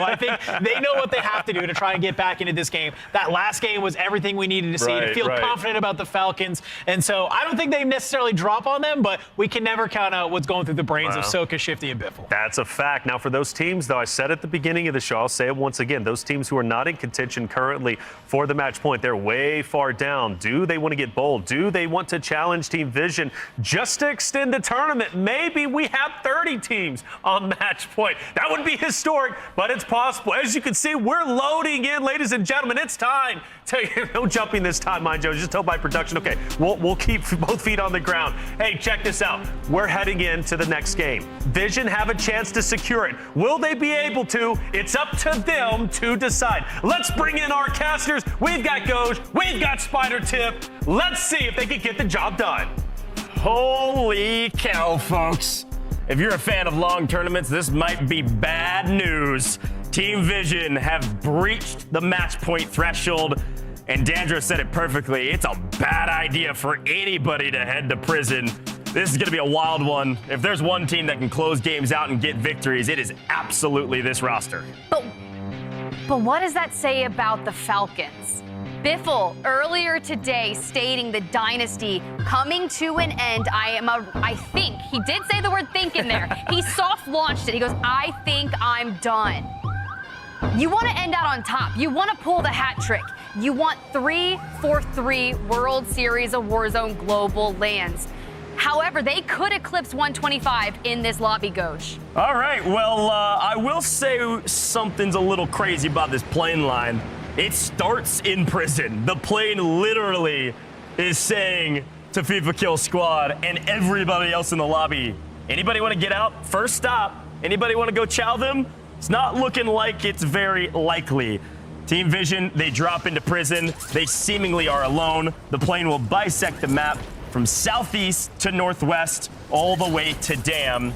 I think they know what they have to do to try and get back into this game. That last game was everything we needed to see to feel confident about the Falcons. And so I don't think they necessarily drop on them, but we can never count out what's going through the brains of Soka, Shifty, and Biffle. That's a fact. Now, for those teams, though, I said at the beginning of the show, I'll say it once again, those teams who are not in contention currently for the match point, they're way far down. Do they want to get bold? Do they want to challenge Team Vision just to extend the tournament? Maybe we have 30 teams on match point. That would be historic, but it's possible. As you can see, we're loading in, ladies and gentlemen. It's time. No jumping this time, mind you. Just told by production. Okay, we'll keep both feet on the ground. Hey, check this out. We're heading into the next game. Vision have a chance to secure it. Will they be able to? It's up to them to decide. Let's bring in our casters. We've got Goj. We've got Spider Tip. Let's see if they can get the job done. Holy cow, folks. If you're a fan of long tournaments, this might be bad news. Team Vision have breached the match point threshold, and Dandra said it perfectly. It's a bad idea for anybody to head to prison. This is going to be a wild one. If there's one team that can close games out and get victories, it is absolutely this roster. But what does that say about the Falcons? Biffle earlier today stating the dynasty coming to an end. I think, he did say the word think in there. He soft launched it. He goes, I think I'm done. You want to end out on top. You want to pull the hat trick. You want 3-4-3 World Series of Warzone global lands. However, they could eclipse 125 in this lobby, Goj. All right, well, I will say something's a little crazy about this plane line. It starts in prison. The plane literally is saying to FIFA Kill Squad and everybody else in the lobby, anybody want to get out? First stop. Anybody want to go chow them? It's not looking like it's very likely. Team Vision, they drop into prison. They seemingly are alone. The plane will bisect the map from southeast to northwest, all the way to Dam.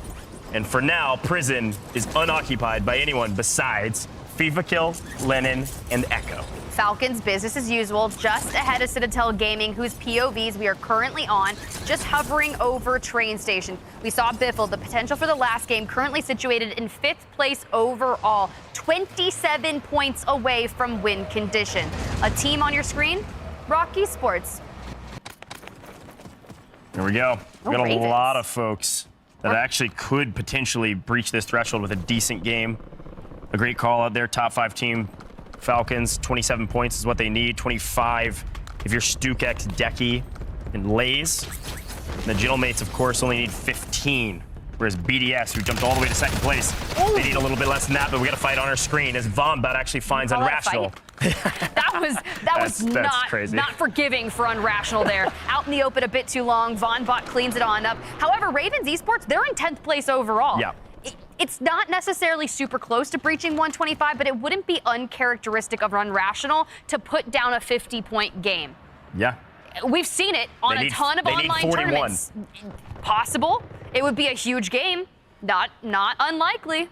And for now, prison is unoccupied by anyone besides FIFA Kill, Lennon, and Echo. Falcons business as usual, just ahead of Citadel Gaming, whose POVs we are currently on, just hovering over train station. We saw Biffle, the potential for the last game, currently situated in 5th place overall, 27 points away from win condition. A team on your screen, Rock Esports. Here we go. We got Ravens. a lot of folks that actually could potentially breach this threshold with a decent game. A great call out there, top 5 team. Falcons, 27 points is what they need. 25 if you're StukeX, Decky, and Lays. And the Gentlemates, of course, only need 15. Whereas BDS, who jumped all the way to 2nd place, they need a little bit less than that, but we got to fight on our screen as Vombat actually finds Unrational. That was not forgiving for Unrational there. Out in the open a bit too long. Vonbot cleans it on up. However, Ravens Esports, they're in 10th place overall. Yeah. It's not necessarily super close to breaching 125, but it wouldn't be uncharacteristic of Unrational to put down a 50-point game. Yeah. We've seen it on a ton of online tournaments. Possible. It would be a huge game. Not unlikely.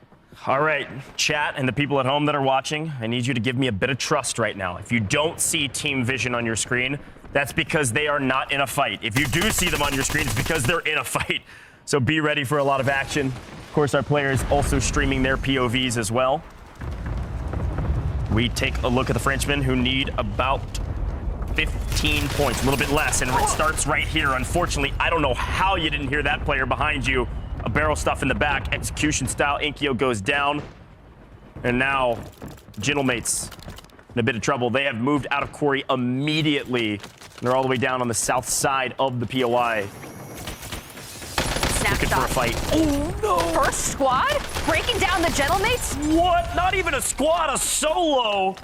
All right, chat and the people at home that are watching, I need you to give me a bit of trust right now. If you don't see Team Vision on your screen, that's because they are not in a fight. If you do see them on your screen, it's because they're in a fight. So be ready for a lot of action. Of course, our players also streaming their POVs as well. We take a look at the Frenchmen, who need about 15 points, a little bit less, and it starts right here. Unfortunately, I don't know how you didn't hear that player behind you. A barrel stuff in the back, execution style. Inkyo goes down. And now, Gentlemates in a bit of trouble. They have moved out of Quarry immediately. And they're all the way down on the south side of the POI. Looking for a fight. Oh, no. First squad? Breaking down the Gentlemates? What? Not even a squad, a solo.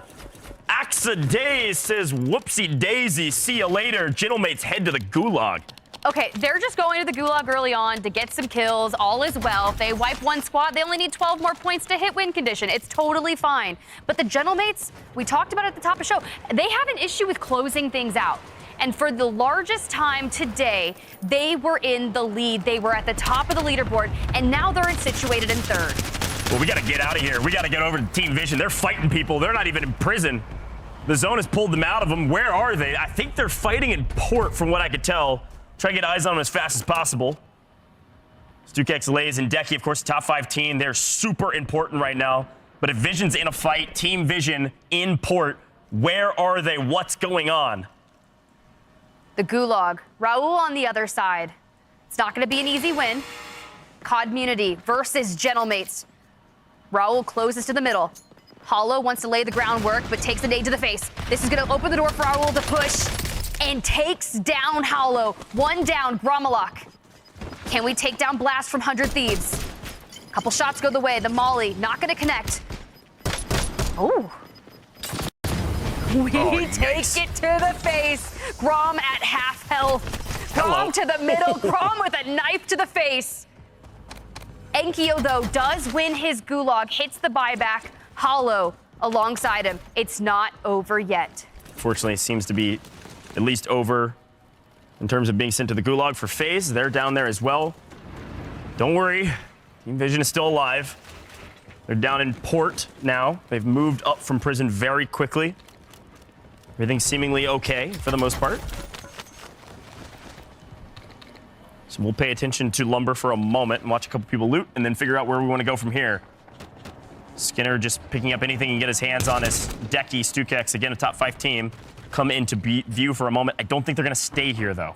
Axadays says, whoopsie daisy, see you later. Gentlemates head to the gulag. Okay, they're just going to the gulag early on to get some kills. All is well. If they wipe one squad, they only need 12 more points to hit win condition. It's totally fine. But the Gentlemates, we talked about it at the top of the show, they have an issue with closing things out. And for the largest time today, they were in the lead. They were at the top of the leaderboard, and now they're situated in 3rd. Well, we got to get out of here. We got to get over to Team Vision. They're fighting people. They're not even in prison. The zone has pulled them out of them. Where are they? I think they're fighting in port, from what I could tell. Try to get eyes on them as fast as possible. StukeX, Lays, and Decky, of course, top 5 team. They're super important right now. But if Vision's in a fight, Team Vision in port, where are they? What's going on? The Gulag. Raul on the other side. It's not going to be an easy win. Community versus Gentlemates. Raul closes to the middle. Hollow wants to lay the groundwork, but takes the nade to the face. This is going to open the door for Raul to push and takes down Hollow. One down, Gromalok. Can we take down Blast from 100 Thieves? A couple shots go the way. The Molly not going to connect. Oh. We take it to the face. Grom at half health. Grom to the middle. Grom with a knife to the face. Enkyo, though, does win his Gulag, hits the buyback. Hollow alongside him. It's not over yet. Fortunately, it seems to be at least over in terms of being sent to the Gulag for FaZe. They're down there as well. Don't worry. Team Vision is still alive. They're down in port now. They've moved up from prison very quickly. Everything's seemingly okay for the most part. So we'll pay attention to Lumber for a moment and watch a couple people loot and then figure out where we want to go from here. Skinner just picking up anything he can get his hands on as Decky, Stukex, again a top 5 team, come into view for a moment. I don't think they're going to stay here, though.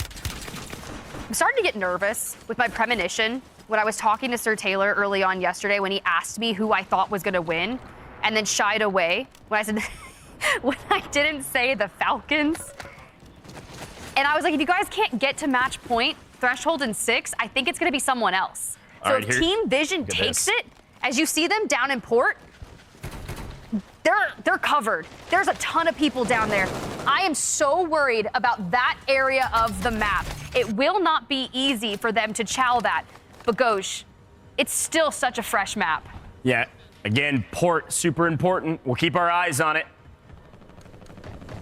I'm starting to get nervous with my premonition when I was talking to Sir Taylor early on yesterday when he asked me who I thought was going to win and then shied away when I said, when I didn't say the Falcons. And I was like, if you guys can't get to match point, threshold in 6, I think it's going to be someone else. So if Team Vision takes it, as you see them down in port, they're covered. There's a ton of people down there. I am so worried about that area of the map. It will not be easy for them to chow that. But Ghosh, it's still such a fresh map. Yeah, again, port, super important. We'll keep our eyes on it.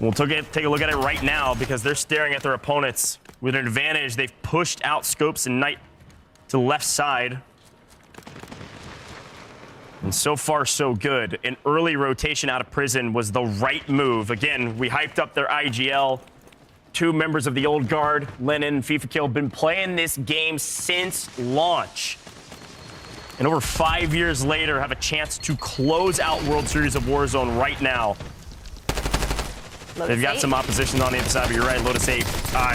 We'll take a look at it right now because they're staring at their opponents with an advantage. They've pushed out Scopes and Knight to the left side. And so far, so good. An early rotation out of prison was the right move. Again, we hyped up their IGL. 2 members of the old guard, Lennon and FIFA Kill, been playing this game since launch. And over 5 years later, have a chance to close out World Series of Warzone right now. They've got some opposition on the other side, but you're right, Lotus 8.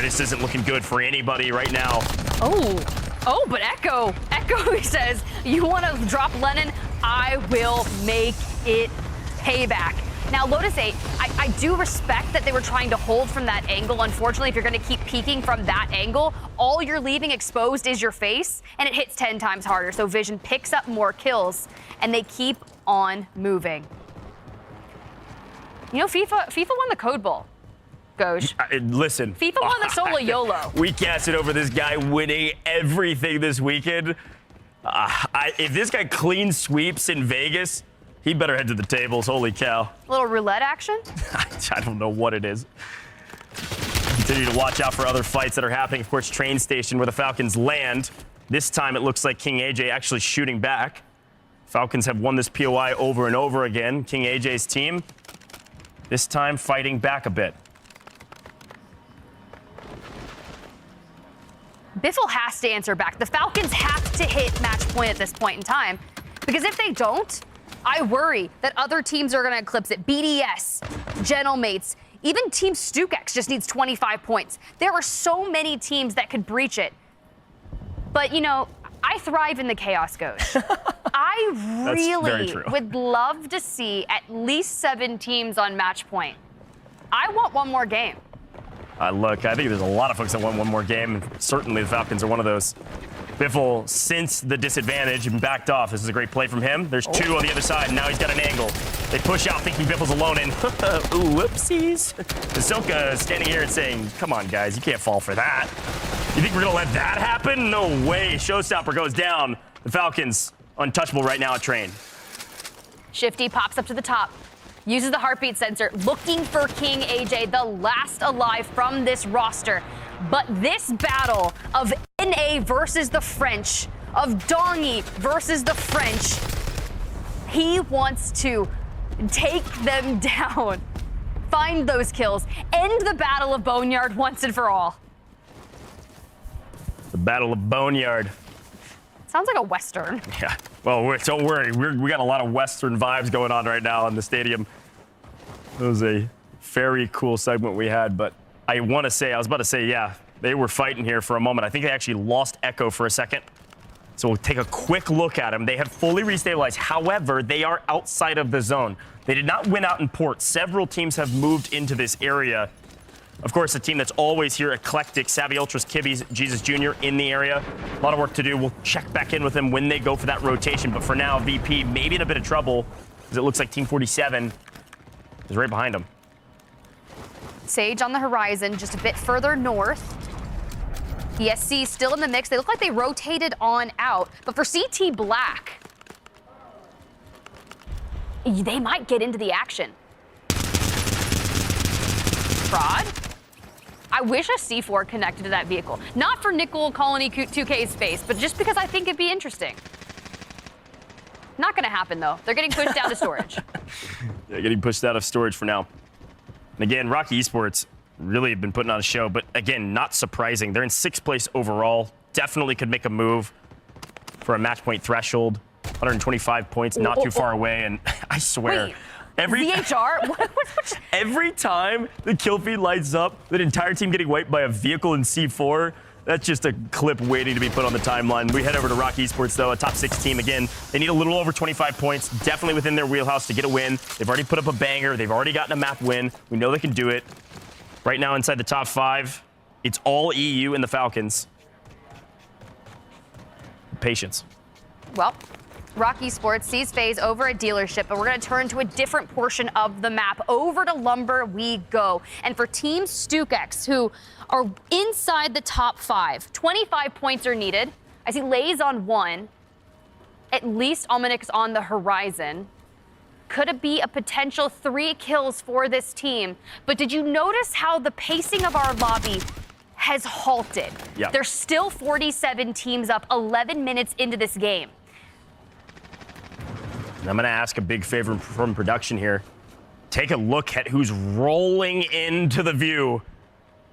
This isn't looking good for anybody right now. Oh, but Echo, he says, you want to drop Lennon? I will make it payback. Now, Lotus 8, I do respect that they were trying to hold from that angle. Unfortunately, if you're going to keep peeking from that angle, all you're leaving exposed is your face, and it hits 10 times harder. So Vision picks up more kills, and they keep on moving. You know, FIFA won the Code Bowl. Ghosh. Listen. FIFA won the solo YOLO. We casted over this guy winning everything this weekend. If this guy clean sweeps in Vegas, he better head to the tables. Holy cow. A little roulette action? I don't know what it is. Continue to watch out for other fights that are happening. Of course, train station where the Falcons land. This time it looks like King AJ actually shooting back. Falcons have won this POI over and over again. King AJ's team, this time fighting back a bit. Biffle has to answer back. The Falcons have to hit match point at this point in time, because if they don't, I worry that other teams are going to eclipse it. BDS, Gentlemates, even Team Stukex just needs 25 points. There are so many teams that could breach it. But, you know, I thrive in the chaos, Ghosh. I really would love to see at least 7 teams on match point. I want one more game. Look, I think there's a lot of folks that want one more game, and certainly the Falcons are one of those. Biffle, since the disadvantage, and backed off. This is a great play from him. There's 2 on the other side, and now he's got an angle. They push out thinking Biffle's alone, and ooh, whoopsies. Ahsoka standing here and saying, come on, guys, you can't fall for that. You think we're going to let that happen? No way. Showstopper goes down. The Falcons, untouchable right now at train. Shifty pops up to the top. Uses the heartbeat sensor, looking for King AJ, the last alive from this roster. But this battle of NA versus the French, of Dongy versus the French, he wants to take them down, find those kills, end the Battle of Boneyard once and for all. The Battle of Boneyard. Sounds like a Western. Yeah. Well, don't worry. We got a lot of Western vibes going on right now in the stadium. It was a very cool segment we had, but I was about to say, yeah, they were fighting here for a moment. I think they actually lost Echo for a second. So we'll take a quick look at them. They have fully restabilized. However, they are outside of the zone. They did not win out in port. Several teams have moved into this area. Of course, a team that's always here, Eclectic, Savvy Ultras, Kibby's, Jesus Jr. in the area. A lot of work to do. We'll check back in with them when they go for that rotation. But for now, VP maybe in a bit of trouble, because it looks like Team 47 is right behind them. Sage on the horizon, just a bit further north. ESC still in the mix. They look like they rotated on out. But for CT Black, they might get into the action. Fraud? I wish a C4 connected to that vehicle. Not for Nickel Colony 2K's space, but just because I think it'd be interesting. Not gonna happen though. They're getting pushed down to storage. Yeah, getting pushed out of storage for now. And again, Rocky Esports really have been putting on a show, but again, not surprising. They're in 6th place overall. Definitely could make a move for a match point threshold. 125 points, not too far away, and I swear. Wait. VHR? Every time the kill feed lights up, that entire team getting wiped by a vehicle in C4, that's just a clip waiting to be put on the timeline. We head over to Rocky Esports, though, a top 6 team. Again, they need a little over 25 points, definitely within their wheelhouse to get a win. They've already put up a banger. They've already gotten a map win. We know they can do it. Right now, inside the top 5, it's all EU and the Falcons. Patience. Well, Rocky Sports sees FaZe over a dealership, but we're going to turn to a different portion of the map. Over to Lumber we go. And for Team StukX, who are inside the top 5, 25 points are needed. I see Lays on 1. At least Almanic's on the horizon. Could it be a potential 3 kills for this team? But did you notice how the pacing of our lobby has halted? Yeah. There's still 47 teams up 11 minutes into this game. And I'm going to ask a big favor from production here. Take a look at who's rolling into the view.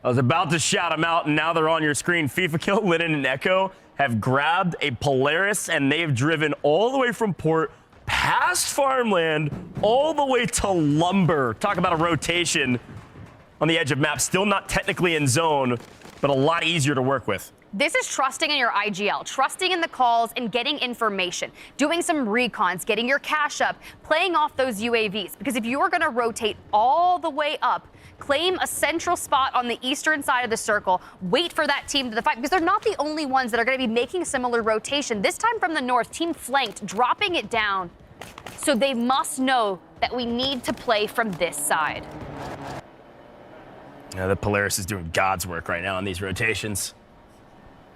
I was about to shout them out, and now they're on your screen. FIFA Kill, Linen, and Echo have grabbed a Polaris, and they have driven all the way from port, past farmland, all the way to Lumber. Talk about a rotation on the edge of map. Still not technically in zone, but a lot easier to work with. This is trusting in your IGL, trusting in the calls and getting information, doing some recons, getting your cash up, playing off those UAVs. Because if you are going to rotate all the way up, claim a central spot on the eastern side of the circle, wait for that team to fight, because they're not the only ones that are going to be making similar rotation. This time from the north, team flanked, dropping it down. So they must know that we need to play from this side. Yeah, the Polaris is doing God's work right now on these rotations.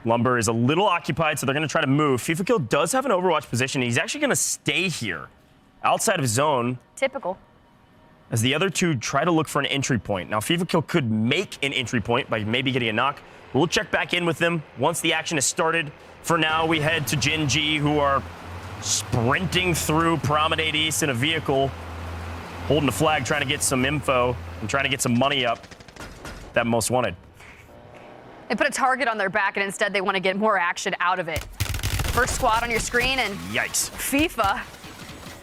Lumber is a little occupied, so they're going to try to move. FIFA Kill does have an Overwatch position. He's actually going to stay here, outside of zone. Typical. As the other two try to look for an entry point. Now, FIFA Kill could make an entry point by maybe getting a knock. We'll check back in with them once the action is started. For now, we head to Gen G, who are sprinting through Promenade East in a vehicle, holding the flag, trying to get some info and trying to get some money up. That most wanted. They put a target on their back, and instead they want to get more action out of it. First squad on your screen, and yikes. FIFA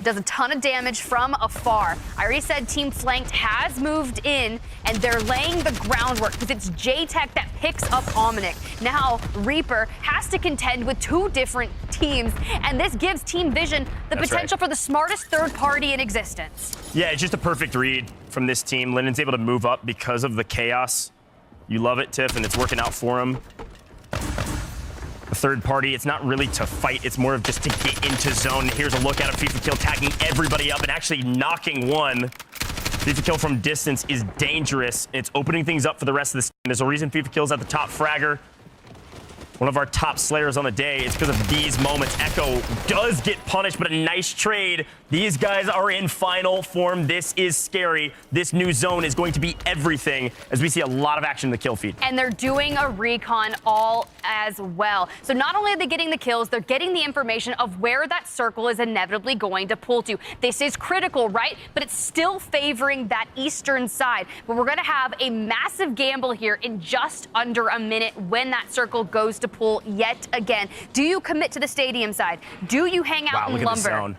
does a ton of damage from afar. I already said Team Flanked has moved in, and they're laying the groundwork because it's J-Tech that picks up Omnic. Now, Reaper has to contend with 2 different teams, and this gives Team Vision the potential for the smartest third party in existence. Yeah, it's just a perfect read from this team. Lennon's able to move up because of the chaos. You love it, Tiff, and it's working out for him. A third party, it's not really to fight, it's more of just to get into zone. Here's a look at it, FIFA Kill tagging everybody up and actually knocking one. FIFA Kill from distance is dangerous. It's opening things up for the rest of this team. There's a reason FIFA Kill's at the top fragger. One of our top slayers on the day. It's because of these moments. Echo does get punished, but a nice trade These guys are in final form. This is scary. This new zone is going to be everything as we see a lot of action in the kill feed. And they're doing a recon all as well. So not only are they getting the kills, they're getting the information of where that circle is inevitably going to pull to. This is critical, right? But it's still favoring that eastern side. But we're going to have a massive gamble here in just under a minute when that circle goes to pull yet again. Do you commit to the stadium side? Do you hang out in look lumber? At this zone.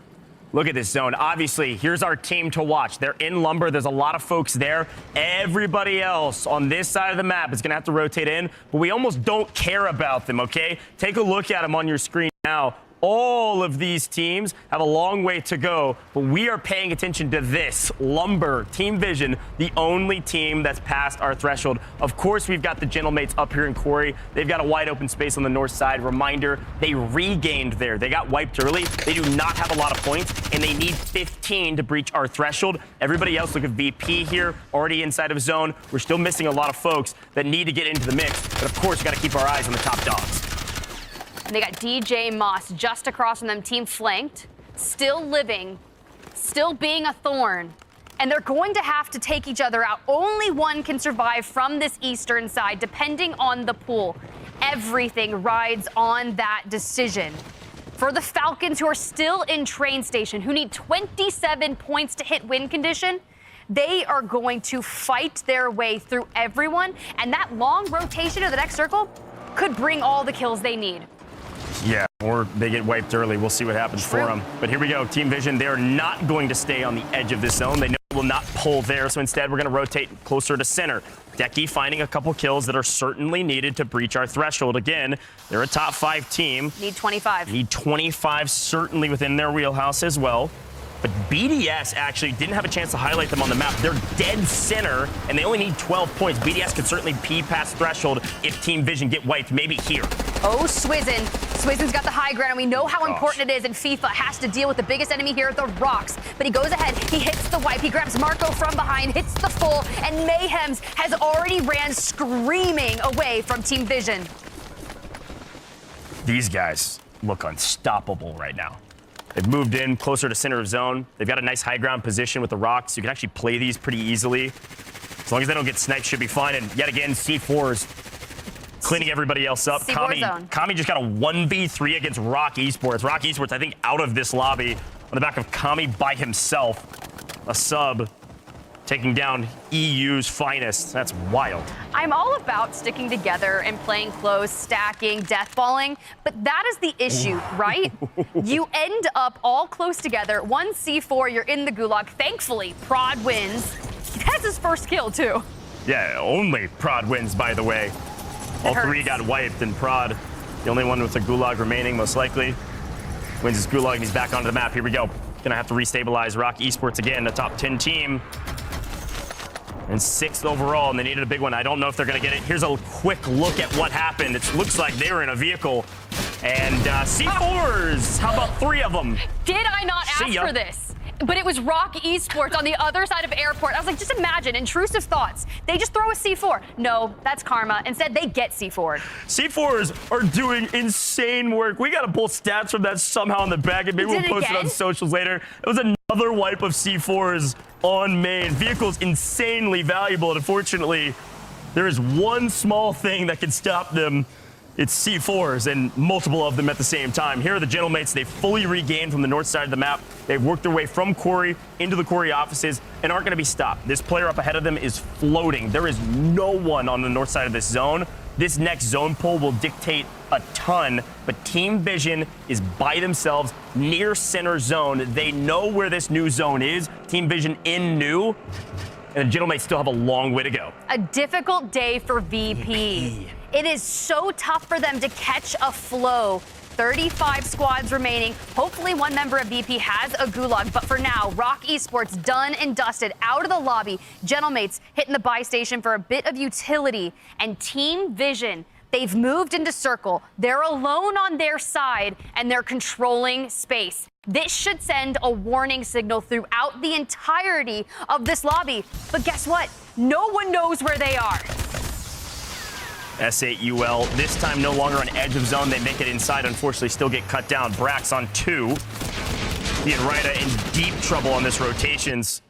Look at this zone. Obviously, here's our team to watch. They're in lumber. There's a lot of folks there. Everybody else on this side of the map is going to have to rotate in, but we almost don't care about them, okay? Take a look at them on your screen now. All of these teams have a long way to go, but we are paying attention to this. Lumber, Team Vision, the only team that's passed our threshold. Of course, we've got the Gentlemates up here in Quarry. They've got a wide open space on the north side. Reminder, they regained there. They got wiped early. They do not have a lot of points, and they need 15 to breach our threshold. Everybody else, look at VP here, already inside of zone. We're still missing a lot of folks that need to get into the mix, but of course, we got to keep our eyes on the top dogs. They got DJ Moss just across from them, team flanked, still living, still being a thorn. And they're going to have to take each other out. Only one can survive from this eastern side, depending on the pool. Everything rides on that decision. For the Falcons, who are still in train station, who need 27 points to hit win condition, they are going to fight their way through everyone. And that long rotation of the next circle could bring all the kills they need. Yeah, or they get wiped early. We'll see what happens for them. But here we go. Team Vision, they are not going to stay on the edge of this zone. They know it will not pull there, so instead we're going to rotate closer to center. Decky finding a couple kills that are certainly needed to breach our threshold. Again, they're a top 5 team. Need 25. Need 25 certainly within their wheelhouse as well. But BDS actually didn't have a chance to highlight them on the map. They're dead center, and they only need 12 points. BDS could certainly pee past threshold if Team Vision get wiped, maybe here. Oh, Swizzin. Swizin's got the high ground, and we know how important it is, and FIFA has to deal with the biggest enemy here, the rocks. But he goes ahead, he hits the wipe, he grabs Marco from behind, hits the full, and Mayhems has already ran screaming away from Team Vision. These guys look unstoppable right now. They've moved in closer to center of zone. They've got a nice high ground position with the rocks. You can actually play these pretty easily. As long as they don't get sniped, should be fine. And yet again, C4's cleaning everybody else up. Kami just got a 1v3 against Rock Esports. Rock Esports, I think, out of this lobby on the back of Kami by himself. A sub taking down EU's finest. That's wild. I'm all about sticking together and playing close, stacking, deathballing, but that is the issue, right? You end up all close together, 1 C4, you're in the gulag. Thankfully, Prod wins. That's his first kill, too. Yeah, only Prod wins, by the way. All 3 got wiped, and Prod, the only one with a gulag remaining, most likely, wins his gulag, and he's back onto the map. Here we go. Gonna have to restabilize Rock Esports again, the top 10 team. And 6th overall, and they needed a big one. I don't know if they're going to get it. Here's a quick look at what happened. It looks like they were in a vehicle. And C4s, how about 3 of them? Did I not ask for this? But it was Rock Esports on the other side of airport. I was like, just imagine, intrusive thoughts. They just throw a C4. No, that's karma. Instead, they get C4'd. C4s are doing insane work. We got to pull stats from that somehow in the back, and maybe we'll post it on socials later. It was another wipe of C4s on main. Vehicle's insanely valuable, and unfortunately, there is one small thing that can stop them. It's C4s, and multiple of them at the same time. Here are the Gentlemates. They fully regained from the north side of the map. They've worked their way from Quarry into the Quarry offices and aren't going to be stopped. This player up ahead of them is floating. There is no one on the north side of this zone. This next zone pull will dictate a ton, but Team Vision is by themselves near center zone. They know where this new zone is. Team Vision in new, and the Gentlemates still have a long way to go. A difficult day for VP. It is so tough for them to catch a flow. 35 squads remaining. Hopefully one member of VP has a gulag, but for now, Rock Esports done and dusted, out of the lobby. Gentlemates hitting the buy station for a bit of utility, and Team Vision, they've moved into circle. They're alone on their side, and they're controlling space. This should send a warning signal throughout the entirety of this lobby. But guess what? No one knows where they are. S8UL, this time no longer on edge of zone. They make it inside, unfortunately still get cut down. Brax on 2. The Enrida in deep trouble on this rotations.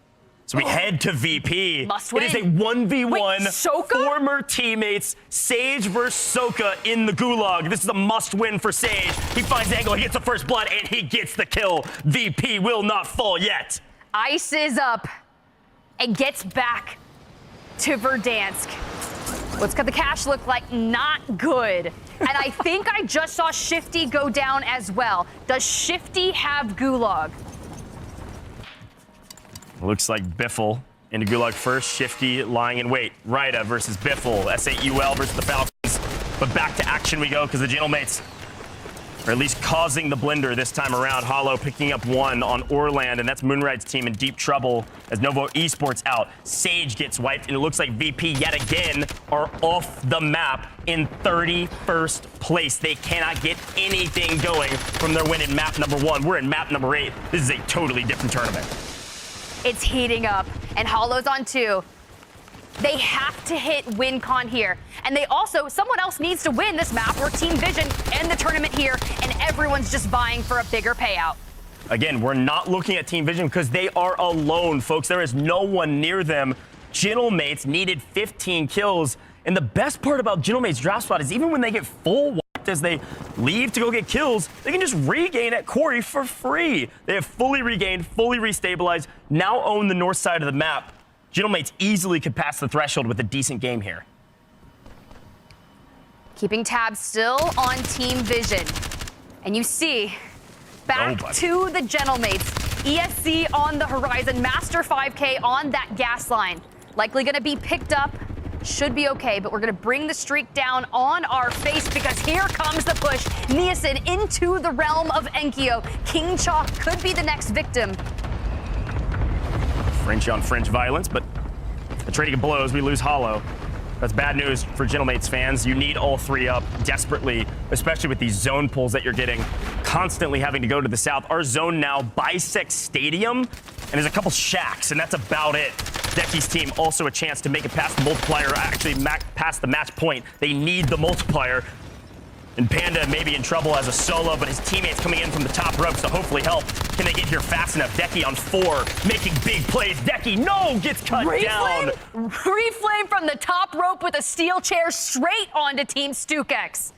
So we head to VP. Must win. It is a 1v1. Wait, Soka? Former teammates, Sage versus Soka in the Gulag. This is a must-win for Sage. He finds angle, he gets the first blood, and he gets the kill. VP will not fall yet. Ices up and gets back to Verdansk. What's the cash look like? Not good. And I think I just saw Shifty go down as well. Does Shifty have Gulag? Looks like Biffle into Gulag first. Shifty lying in wait. Rida versus Biffle. SAUL versus the Falcons. But back to action we go because the Gentlemates are at least causing the blender this time around. Hollow picking up one on Orland, and that's Moonride's team in deep trouble as Novo Esports out. Sage gets wiped, and it looks like VP yet again are off the map in 31st place. They cannot get anything going from their win in map number 1. We're in map number 8. This is a totally different tournament. It's heating up, and Hollow's on 2. They have to hit WinCon here. And they also, someone else needs to win this map or Team Vision end the tournament here, and everyone's just vying for a bigger payout. Again, we're not looking at Team Vision because they are alone, folks. There is no one near them. Gentlemates needed 15 kills. And the best part about Gentlemates' draft spot is even when they get full wiped as they leave to go get kills, they can just regain at Quarry for free. They have fully regained, fully restabilized, now own the north side of the map. Gentlemates easily could pass the threshold with a decent game here. Keeping tabs still on Team Vision. And you see, back to the Gentlemates. ESC on the horizon, Master 5K on that gas line. Likely gonna be picked up. Should be okay, but we're gonna bring the streak down on our face because here comes the push. Niasen into the realm of Enkyo. King Chalk could be the next victim. French on French violence, but the trading of blows, we lose Hollow. That's bad news for Gentlemates fans. You need all 3 up desperately, especially with these zone pulls that you're getting, constantly having to go to the south. Our zone now bisects Stadium, and there's a couple shacks, and that's about it. Decky's team also a chance to make it past the multiplier, actually past the match point. They need the multiplier. And Panda may be in trouble as a solo, but his teammates coming in from the top ropes to hopefully help. Can they get here fast enough? Decky on 4, making big plays. Decky, no, gets cut down. Reflame from the top rope with a steel chair straight onto Team StukX.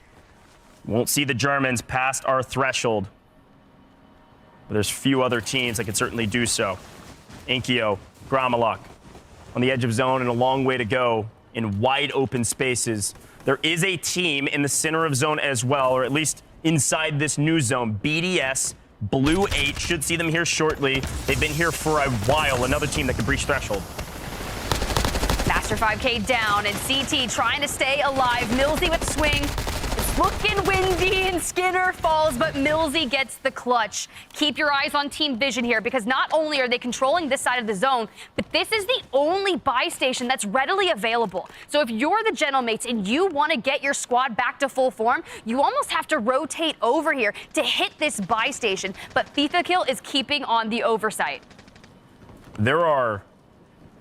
Won't see the Germans past our threshold. But there's few other teams that can certainly do so. Inkyo, Gromalok on the edge of zone and a long way to go in wide open spaces. There is a team in the center of zone as well, or at least inside this new zone. BDS, Blue 8, should see them here shortly. They've been here for a while. Another team that can breach threshold. Master 5K down, and CT trying to stay alive. Millsy with swing. It's looking windy, and Skinner falls, but Millsy gets the clutch. Keep your eyes on Team Vision here, because not only are they controlling this side of the zone, but this is the only buy station that's readily available. So if you're the Gentlemates and you want to get your squad back to full form, you almost have to rotate over here to hit this buy station. But FIFA Kill is keeping on the oversight. There are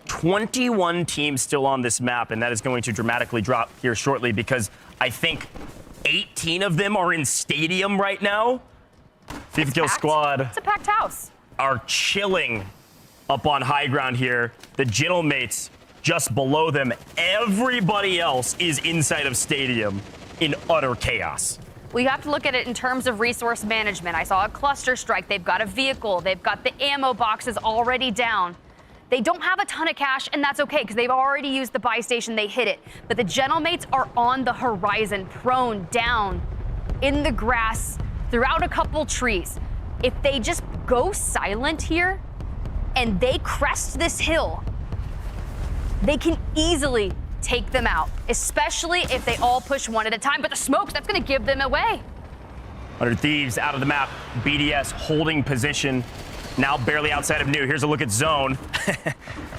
21 teams still on this map, and that is going to dramatically drop here shortly because I think 18 of them are in Stadium right now. FIFA Kill squad. It's a packed house. Are chilling up on high ground here. The Gentlemates just below them. Everybody else is inside of Stadium in utter chaos. We have to look at it in terms of resource management. I saw a cluster strike. They've got a vehicle. They've got the ammo boxes already down. They don't have a ton of cash, and that's okay because they've already used the buy station. They hit it. But the Gentlemates are on the horizon, prone, down, in the grass, throughout a couple trees. If they just go silent here and they crest this hill, they can easily take them out, especially if they all push one at a time. But the smokes, that's going to give them away. 100 Thieves out of the map. BDS holding position. Now barely outside of new. Here's a look at zone.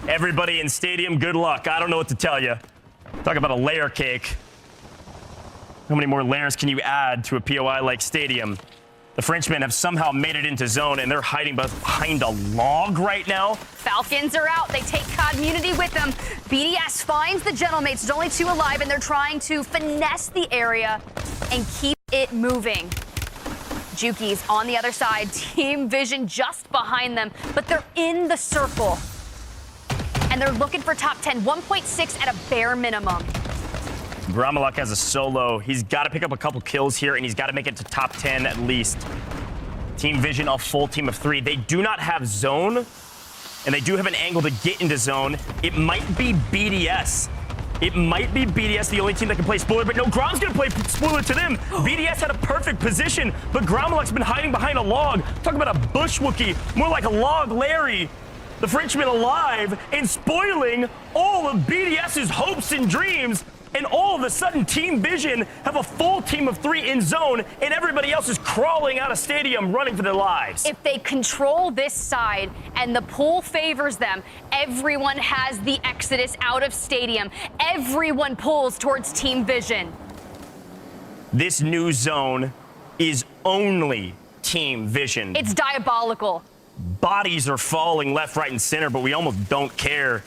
Everybody in Stadium, good luck. I don't know what to tell you. Talk about a layer cake. How many more layers can you add to a POI like Stadium? The Frenchmen have somehow made it into zone, and they're hiding behind a log right now. Falcons are out. They take Community with them. BDS finds the Gentlemates. There's only 2 alive, and they're trying to finesse the area and keep it moving. Juki's on the other side, Team Vision just behind them, but they're in the circle. And they're looking for top 10, 1.6 at a bare minimum. Gromeluk has a solo. He's got to pick up a couple kills here, and he's got to make it to top 10 at least. Team Vision, a full team of 3. They do not have zone, and they do have an angle to get into zone. It might be BDS. It might be BDS, the only team that can play spoiler, but no, Grom's going to play spoiler to them. BDS had a perfect position, but Gromeluk's been hiding behind a log. Talk about a bush Wookie, more like a log Larry. The Frenchman alive and spoiling all of BDS's hopes and dreams. And all of a sudden, Team Vision have a full team of 3 in zone, and everybody else is crawling out of stadium, running for their lives. If they control this side and the pool favors them, everyone has the exodus out of stadium. Everyone pulls towards Team Vision. This new zone is only Team Vision. It's diabolical. Bodies are falling left, right, and center, but we almost don't care.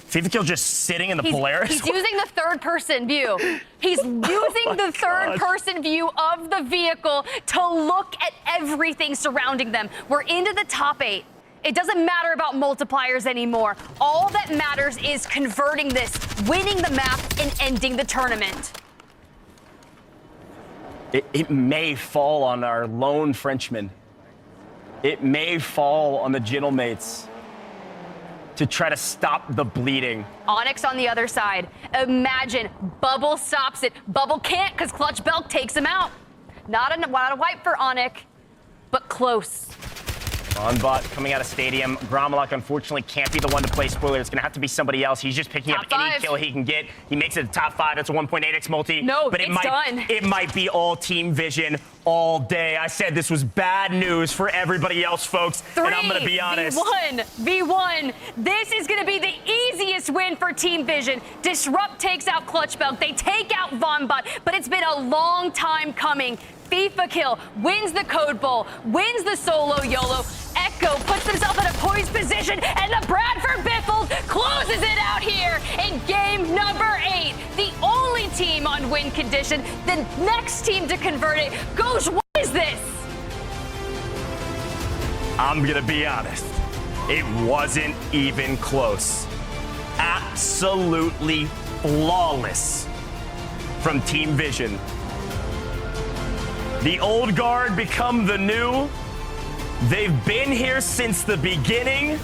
FIFA just sitting in the Polaris. He's using the third-person view. He's using the third-person view of the vehicle to look at everything surrounding them. We're into the top 8. It doesn't matter about multipliers anymore. All that matters is converting this, winning the map, and ending the tournament. It may fall on our lone Frenchman. It may fall on the Gentlemates to try to stop the bleeding. Onyx on the other side. Imagine Bubble stops it. Bubble can't because Clutch Belk takes him out. Not a wipe for Onyx, but close. On bot coming out of stadium. Gromeluk unfortunately can't be the one to play spoiler. It's going to have to be somebody else. He's just picking up any kill he can get. He makes it to top 5. That's a 1.8x multi. No, but it's done. It might be all Team Vision all day. I said this was bad news for everybody else, folks. 3, and I'm going to be honest. V1. This is going to be the easiest win for Team Vision. Disrupt takes out Clutch Belk. They take out Vonbot, but it's been a long time coming. FIFA kill, wins the Code Bowl, wins the solo YOLO. Echo puts himself in a poised position, and the Bradford Biffles closes it out here in game number 8. The only team on win condition. The next team to convert it. Gosh, what is this? I'm gonna be honest. It wasn't even close. Absolutely flawless from Team Vision. The old guard become the new. They've been here since the beginning,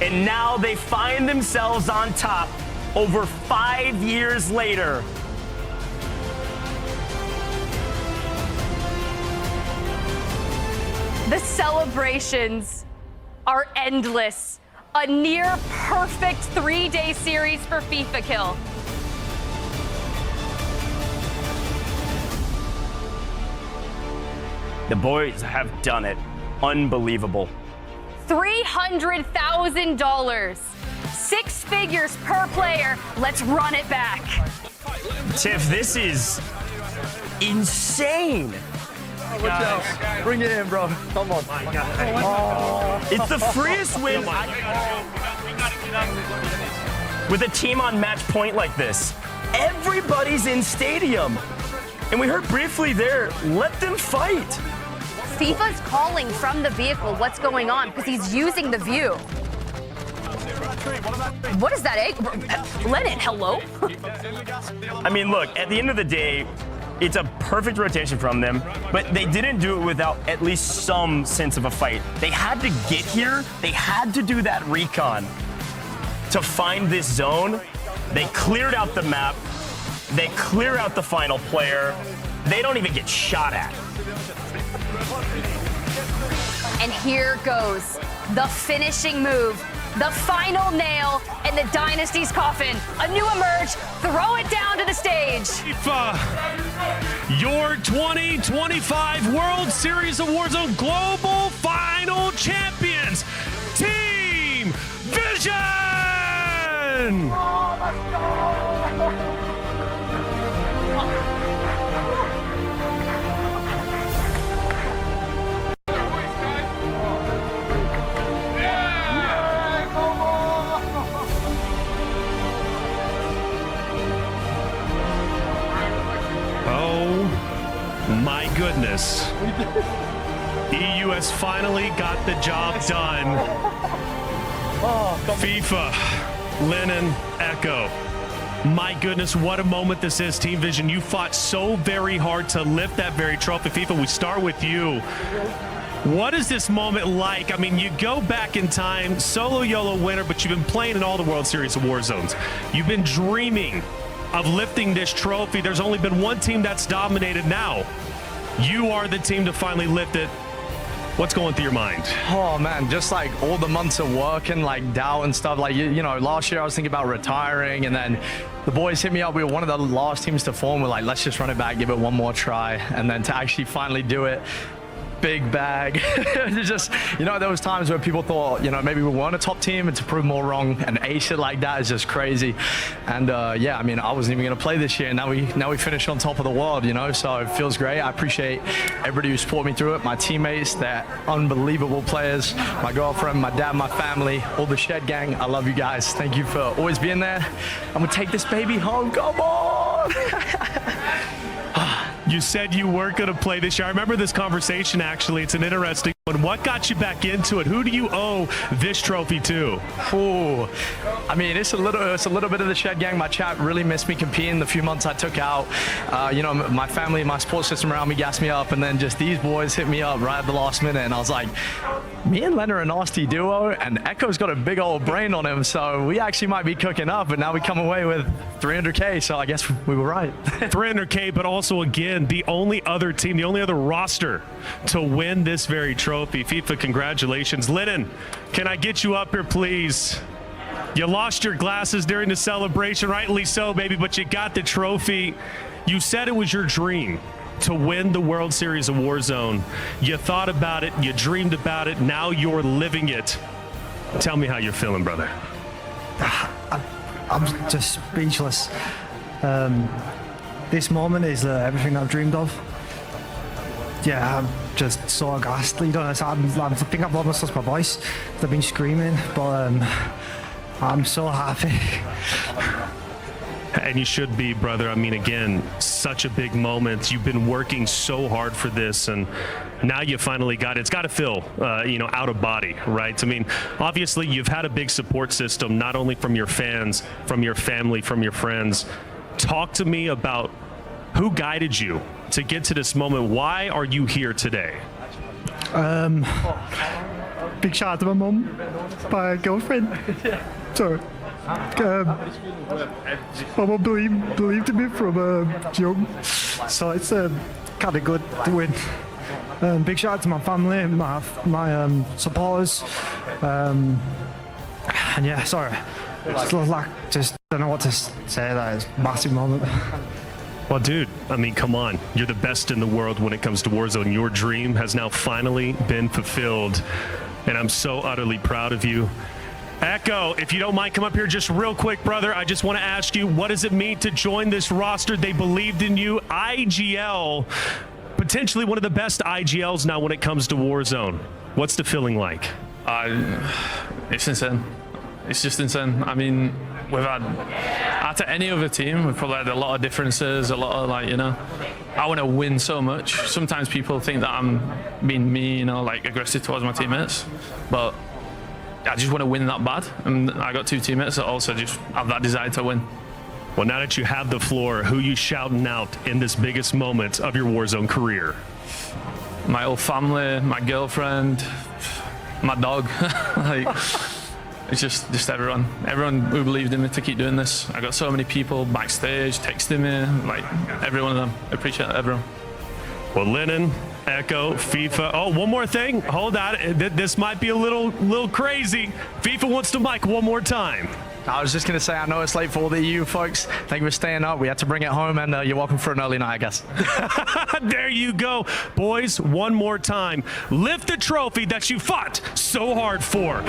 and now they find themselves on top over 5 years later. The celebrations are endless. A near perfect 3-day series for FIFA Kill. The boys have done it. Unbelievable. $300,000. 6 figures per player. Let's run it back. Tiff, this is insane. Watch out. Bring it in, bro. Come on. It's the freest win with a team on match point like this. Everybody's in stadium. And we heard briefly there, let them fight. FIFA's calling from the vehicle what's going on because he's using the view. What is that egg? Lennon, hello? I mean, look, at the end of the day, it's a perfect rotation from them, but they didn't do it without at least some sense of a fight. They had to get here. They had to do that recon to find this zone. They cleared out the map. They clear out the final player. They don't even get shot at. And here goes the finishing move, the final nail in the Dynasty's coffin. A new emerge, throw it down to the stage. FIFA, your 2025 World Series of Warzone Global Final Champions, Team Vision! My goodness. goodness. EU has finally got the job done. FIFA, Lennon, Echo. My goodness, what a moment this is, Team Vision. You fought so very hard to lift that very trophy. FIFA, we start with you. What is this moment like? I mean, you go back in time, solo YOLO winner, but you've been playing in all the World Series of Warzones. You've been dreaming of lifting this trophy. There's only been one team that's dominated now. You are the team to finally lift it. What's going through your mind? Oh man, just like all the months of work and like doubt and stuff. Like, you know, last year I was thinking about retiring, and then the boys hit me up. We were one of the last teams to form. We're like, let's just run it back, give it one more try. And then to actually finally do it, big bag. It's just, you know, there was times where people thought, you know, maybe we weren't a top team, and to prove more wrong and ace it like that is just crazy. And yeah, I mean, I wasn't even gonna play this year, and now we finished on top of the world, you know, so it feels great. I appreciate everybody who supported me through it, my teammates, they're unbelievable players, my girlfriend, my dad, my family, all the Shed gang. I love you guys. Thank you for always being there. I'm gonna take this baby home. Come on. You said you weren't going to play this year. I remember this conversation, actually. It's an interesting one. What got you back into it? Who do you owe this trophy to? Ooh, I mean, it's a little bit of the Shed gang. My chat really missed me competing the few months I took out. You know, my family, my support system around me gassed me up, and then just these boys hit me up right at the last minute, and I was like, me and Len are a nasty duo, and Echo's got a big old brain on him, so we actually might be cooking up, and now we come away with 300K, so I guess we were right. 300K, but also, again, the only other team, the only other roster to win this very trophy. FIFA, congratulations. Lennon, can I get you up here, please? You lost your glasses during the celebration, rightly so, baby, but you got the trophy. You said it was your dream to win the World Series of Warzone. You thought about it, you dreamed about it, now you're living it. Tell me how you're feeling, brother. I'm just speechless. This moment is everything I've dreamed of. Yeah, I'm just so gassed. You know, I think I've almost lost my voice. I've been screaming, but I'm so happy. And you should be, brother. I mean, again, such a big moment. You've been working so hard for this, and now you finally got it. It's got to feel, you know, out of body, right? I mean, obviously, you've had a big support system, not only from your fans, from your family, from your friends. Talk to me about who guided you to get to this moment. Why are you here today? Big shout out to my mum, my girlfriend. So, mama believed in me from young, so it's kind of good to win. Big shout out to my family, my supporters, and yeah, sorry, just don't know what to say. That is a massive moment. Well, dude, I mean, come on. You're the best in the world when it comes to Warzone. Your dream has now finally been fulfilled, and I'm so utterly proud of you. Echo, if you don't mind, come up here just real quick, brother. I just want to ask you, what does it mean to join this roster? They believed in you. IGL, potentially one of the best IGLs now when it comes to Warzone. What's the feeling like? It's insane. It's just insane. I mean, we've had, after any other team, we've probably had a lot of differences, a lot of, like, you know, I want to win so much. Sometimes people think that I'm being mean, you know, like aggressive towards my teammates, but I just want to win that bad. And I got two teammates that also just have that desire to win. Well, now that you have the floor, who you shouting out in this biggest moment of your Warzone career? My whole family, my girlfriend, my dog. Like, it's just everyone who believed in me to keep doing this. I got so many people backstage texting me, like every one of them. I appreciate everyone. Well, Lennon, Echo, FIFA. Oh, one more thing. Hold on. This might be a little crazy. FIFA wants the mic one more time. I was just going to say, I know it's late for all the EU folks. Thank you for staying up. We had to bring it home, and you're welcome for an early night, I guess. There you go. Boys, one more time. Lift the trophy that you fought so hard for.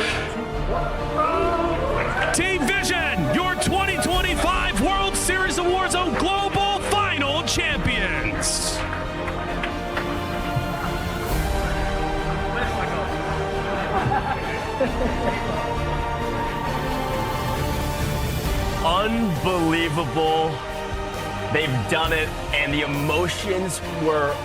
Team Vision, your 2025 World Series of Warzone Global Final Champions. Unbelievable. They've done it, and the emotions were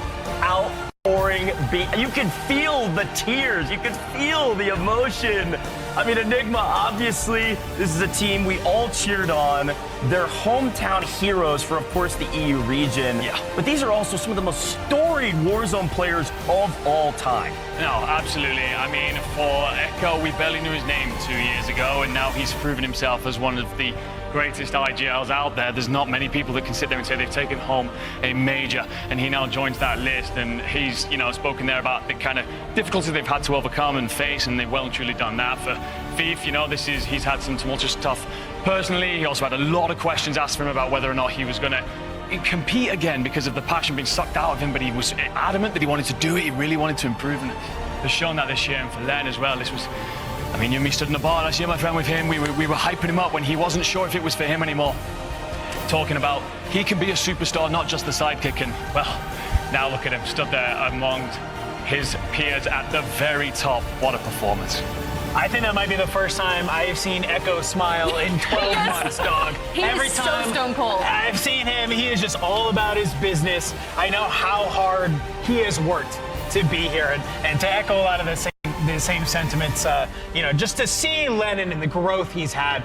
outpouring beat. You could feel the tears. You could feel the emotion. I mean, Enigma, obviously, this is a team we all cheered on. They're hometown heroes for, of course, the EU region. Yeah. But these are also some of the most storied Warzone players of all time. No, absolutely. I mean, for Echo, we barely knew his name 2 years ago, and now he's proven himself as one of the greatest IGLs out there. There's not many people that can sit there and say they've taken home a major, and he now joins that list. And he's, spoken there about the kind of difficulties they've had to overcome and face, and they've well and truly done that. For Thief, he's had some tumultuous stuff personally. He also had a lot of questions asked for him about whether or not he was going to compete again because of the passion being sucked out of him, but he was adamant that he wanted to do it. He really wanted to improve, and has shown that this year. And for Len as well, this was, you and me stood in the bar last year, my friend, with him. We were hyping him up when he wasn't sure if it was for him anymore. Talking about he can be a superstar, not just the sidekick. And, well, now look at him, stood there among his peers at the very top. What a performance. I think that might be the first time I've seen Echo smile in 12 months, dog. Every time so stone cold. I've seen him, he is just all about his business. I know how hard he has worked to be here, and to echo a lot of the same sentiments, just to see Lennon and the growth he's had.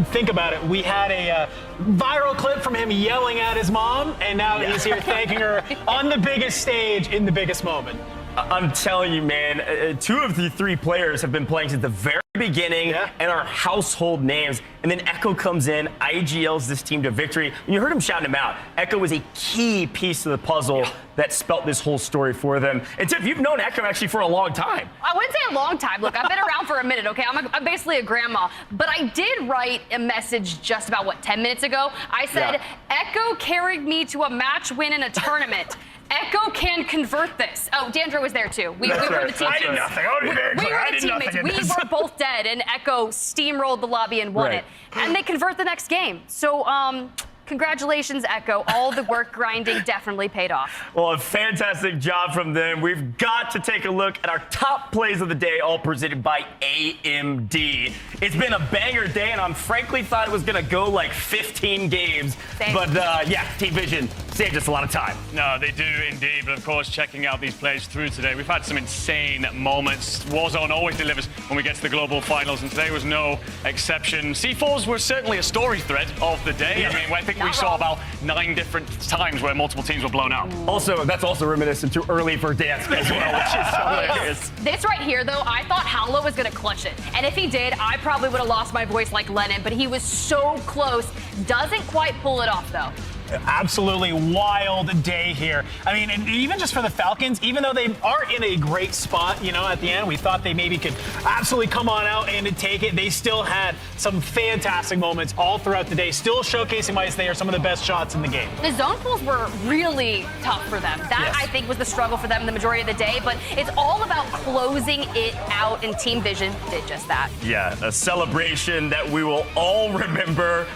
Think about it. We had a viral clip from him yelling at his mom, and now he's here thanking her on the biggest stage in the biggest moment. I'm telling you, man, 2 of the 3 players have been playing since the very beginning and are household names. And then Echo comes in, IGLs this team to victory. And you heard him shouting him out. Echo was a key piece of the puzzle that spelt this whole story for them. And Tiff, you've known Echo actually for a long time. I wouldn't say a long time. Look, I've been around for a minute, okay? I'm basically a grandma. But I did write a message just about, 10 minutes ago? I said, Echo carried me to a match win in a tournament. Echo can convert this. Oh, Dandro was there too. We were the teammates. I did nothing. I was very clear. I did nothing. We were both dead, and Echo steamrolled the lobby and won it. And they convert the next game. So, congratulations, Echo. All the work grinding definitely paid off. Well, a fantastic job from them. We've got to take a look at our top plays of the day, all presented by AMD. It's been a banger day, and I frankly thought it was going to go like 15 games. Same. But, Team Vision saved us a lot of time. No, they do indeed. But of course, checking out these plays through today, we've had some insane moments. Warzone always delivers when we get to the global finals, and today was no exception. C4s were certainly a story thread of the day. I mean, I think we saw about 9 different times where multiple teams were blown out. Also, that's also reminiscent to early Verdansk as well, which is hilarious. This right here, though, I thought Howlo was going to clutch it. And if he did, I probably would have lost my voice like Lennon, but he was so close. Doesn't quite pull it off, though. Absolutely wild day here. I mean, and even just for the Falcons, even though they are in a great spot, at the end, we thought they maybe could absolutely come on out and take it. They still had some fantastic moments all throughout the day, still showcasing why they are some of the best shots in the game. The zone pulls were really tough for them. That, I think, was the struggle for them the majority of the day, but it's all about closing it out, and Team Vision did just that. Yeah, a celebration that we will all remember.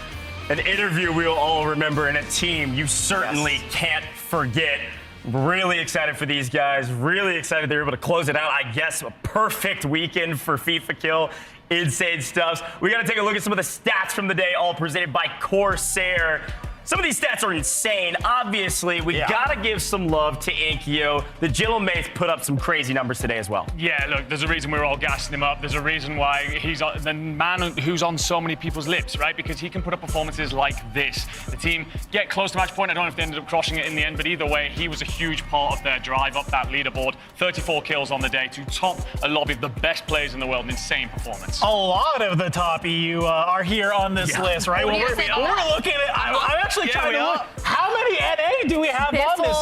An interview we will all remember, and a team you certainly can't forget. Really excited for these guys. Really excited they were able to close it out. I guess a perfect weekend for FIFA Kill. Insane stuff. We got to take a look at some of the stats from the day, all presented by Corsair. Some of these stats are insane. Obviously, we gotta give some love to Inkyo. The Jillum mates put up some crazy numbers today as well. Yeah, look, there's a reason we're all gassing him up. There's a reason why he's the man who's on so many people's lips, right? Because he can put up performances like this. The team get close to match point. I don't know if they ended up crushing it in the end, but either way, he was a huge part of their drive up that leaderboard. 34 kills on the day to top a lobby of the best players in the world. An insane performance. A lot of the top EU are here on this list, right? Well, we're looking at. I'm actually trying to look. How many NA do we have on this?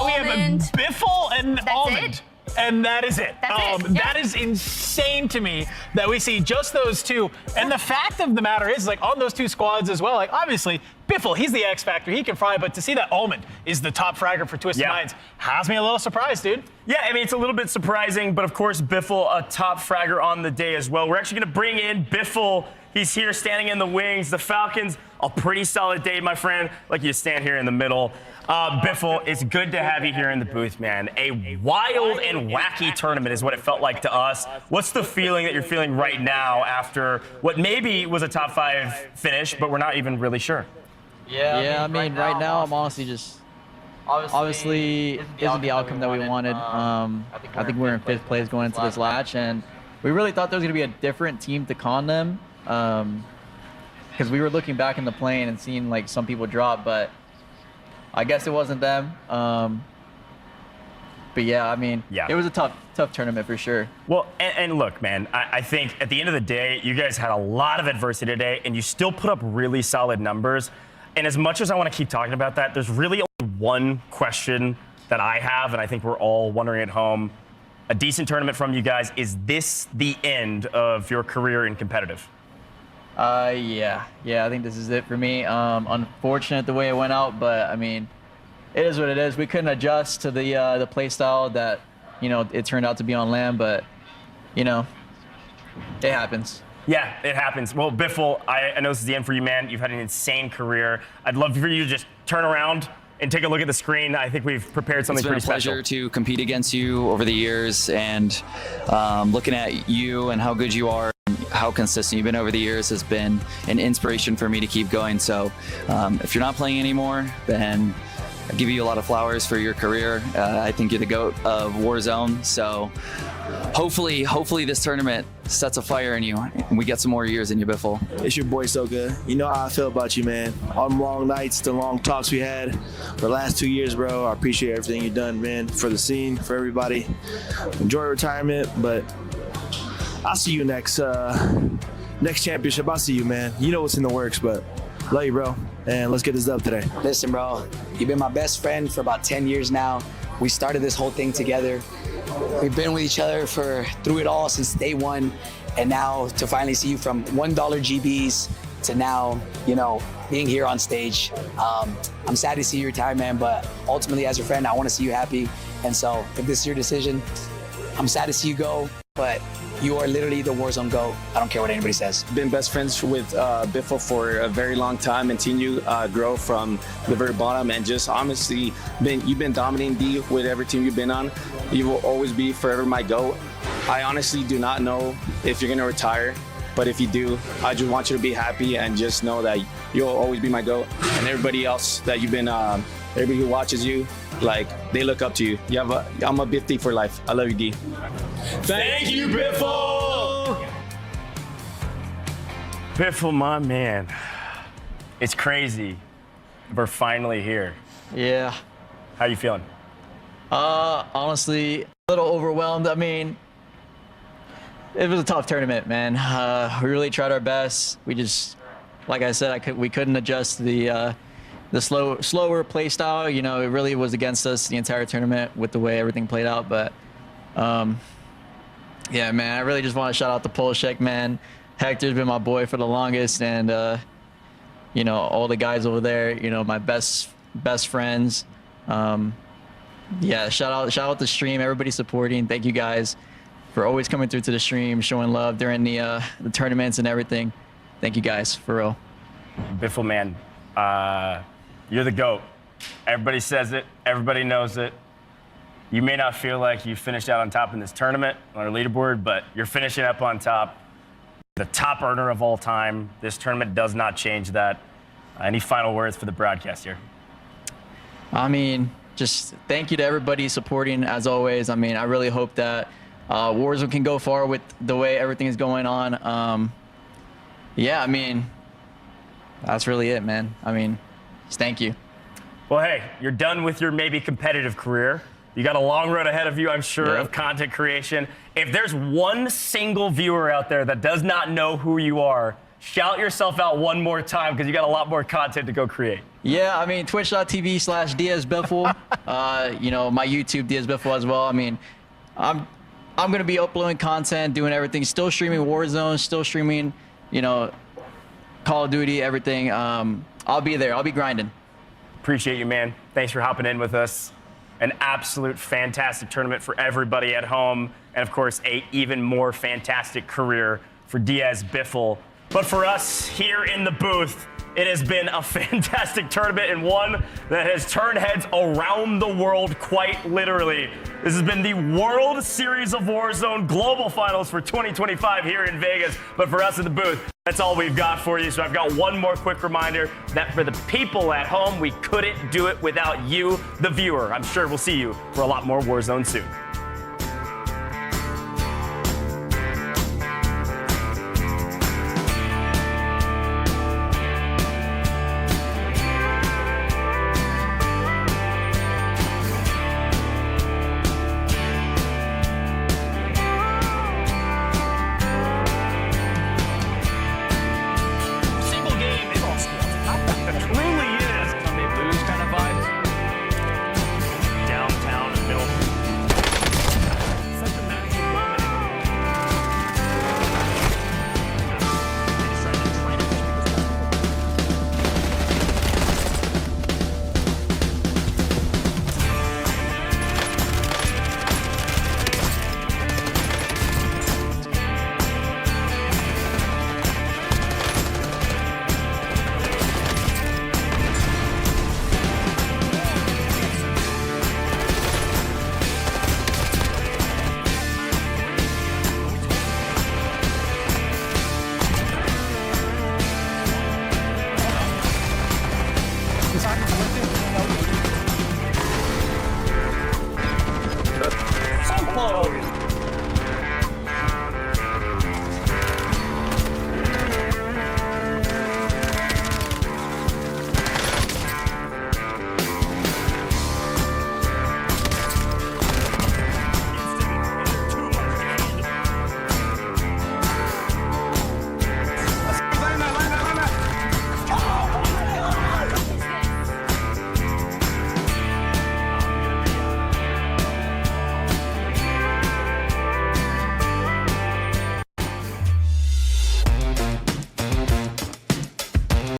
We have Biffle and Almond. And that is it. That is insane to me that we see just those 2. And the fact of the matter is, on those 2 squads as well, obviously, Biffle, he's the X factor. He can fry. But to see that Almond is the top fragger for Twisted Minds has me a little surprised, dude. Yeah, I mean, it's a little bit surprising. But, of course, Biffle, a top fragger on the day as well. We're actually going to bring in Biffle. He's here standing in the wings. The Falcons, a pretty solid day, my friend. Like you stand here in the middle. Biffle, it's good to have you here in the booth, man. A wild and wacky tournament is what it felt like to us. What's the feeling that you're feeling right now after what maybe was a top 5 finish, but we're not even really sure? Yeah, I mean, right now I'm honestly just obviously isn't the outcome that we wanted. I think we're in 5th place going into this match, and we really thought there was going to be a different team to con them, because we were looking back in the plane and seeing like some people drop, but I guess it wasn't them. But yeah, I mean, it was a tough tournament for sure. Well, and look, man, I think at the end of the day, you guys had a lot of adversity today, and you still put up really solid numbers. And as much as I want to keep talking about that, there's really only one question that I have, and I think we're all wondering at home. A decent tournament from you guys. Is this the end of your career in competitive? Yeah, I think this is it for me. Unfortunate the way it went out, but I mean, it is what it is. We couldn't adjust to the play style that, you know, it turned out to be on land, but, you know, it happens. Yeah, it happens. Well, Biffle, I know this is the end for you, man. You've had an insane career. I'd love for you to just turn around and take a look at the screen. I think we've prepared something pretty special. It's been a pleasure to compete against you over the years, and looking at you and how good you are, and how consistent you've been over the years has been an inspiration for me to keep going. So if you're not playing anymore, then I give you a lot of flowers for your career. I think you're the GOAT of Warzone. So hopefully this tournament sets a fire in you and we get some more years in you, Biffle. It's your boy Soka. You know how I feel about you, man. All the long nights, the long talks we had for the last 2 years, bro. I appreciate everything you've done, man, for the scene, for everybody. Enjoy retirement, but I'll see you next championship. I'll see you, man. You know what's in the works, but love you, bro. And let's get this up today. Listen, bro, you've been my best friend for about 10 years now. We started this whole thing together. We've been with each other through it all since day one. And now to finally see you from $1 GBs to now, you know, being here on stage. I'm sad to see you retire, man, but ultimately as your friend, I want to see you happy. And so if this is your decision, I'm sad to see you go, but you are literally the Warzone GOAT. I don't care what anybody says. Been best friends with Biffle for a very long time, and seen you grow from the very bottom, and just honestly, you've been dominating D with every team you've been on. You will always be forever my GOAT. I honestly do not know if you're gonna retire, but if you do, I just want you to be happy and just know that you'll always be my GOAT. And everybody else that you've been, everybody who watches you, like, they look up to you. I'm a Biff D for life. I love you, D. Thank you, Biffle! Biffle, my man. It's crazy. We're finally here. Yeah. How you feeling? Honestly, a little overwhelmed. I mean, it was a tough tournament, man. We really tried our best. We just, like I said, we couldn't adjust the slower play style. You know, it really was against us the entire tournament with the way everything played out. But yeah, man, I really just want to shout out to Polshek, man. Hector's been my boy for the longest, and you know, all the guys over there, you know, my best friends. Yeah, shout out the stream, everybody supporting. Thank you guys for always coming through to the stream, showing love during the tournaments and everything. Thank you guys, for real. Biffle, man, you're the GOAT. Everybody says it. Everybody knows it. You may not feel like you finished out on top in this tournament on our leaderboard, but you're finishing up on top. The top earner of all time. This tournament does not change that. Any final words for the broadcast here? I mean, just thank you to everybody supporting, as always. I mean, I really hope that Warzone can go far with the way everything is going on. Yeah, I mean, that's really it, man. I mean, just thank you. Well, hey, you're done with your maybe competitive career. You got a long road ahead of you, I'm sure, of content creation. If there's one single viewer out there that does not know who you are, shout yourself out one more time, because you got a lot more content to go create. Yeah, I mean, twitch.tv/DSBiffle. You know, my YouTube, DSBiffle as well. I mean, I'm going to be uploading content, doing everything, still streaming Warzone, still streaming, you know, Call of Duty, everything. I'll be there. I'll be grinding. Appreciate you, man. Thanks for hopping in with us. An absolute fantastic tournament for everybody at home. And, of course, a even more fantastic career for DSBiffle. But for us here in the booth, It has been a fantastic tournament and one that has turned heads around the world quite literally. This has been the World Series of Warzone Global Finals for 2025 here in Vegas. But for us in the booth, that's all we've got for you. So I've got one more quick reminder that for the people at home, we couldn't do it without you, the viewer. I'm sure we'll see you for a lot more Warzone soon.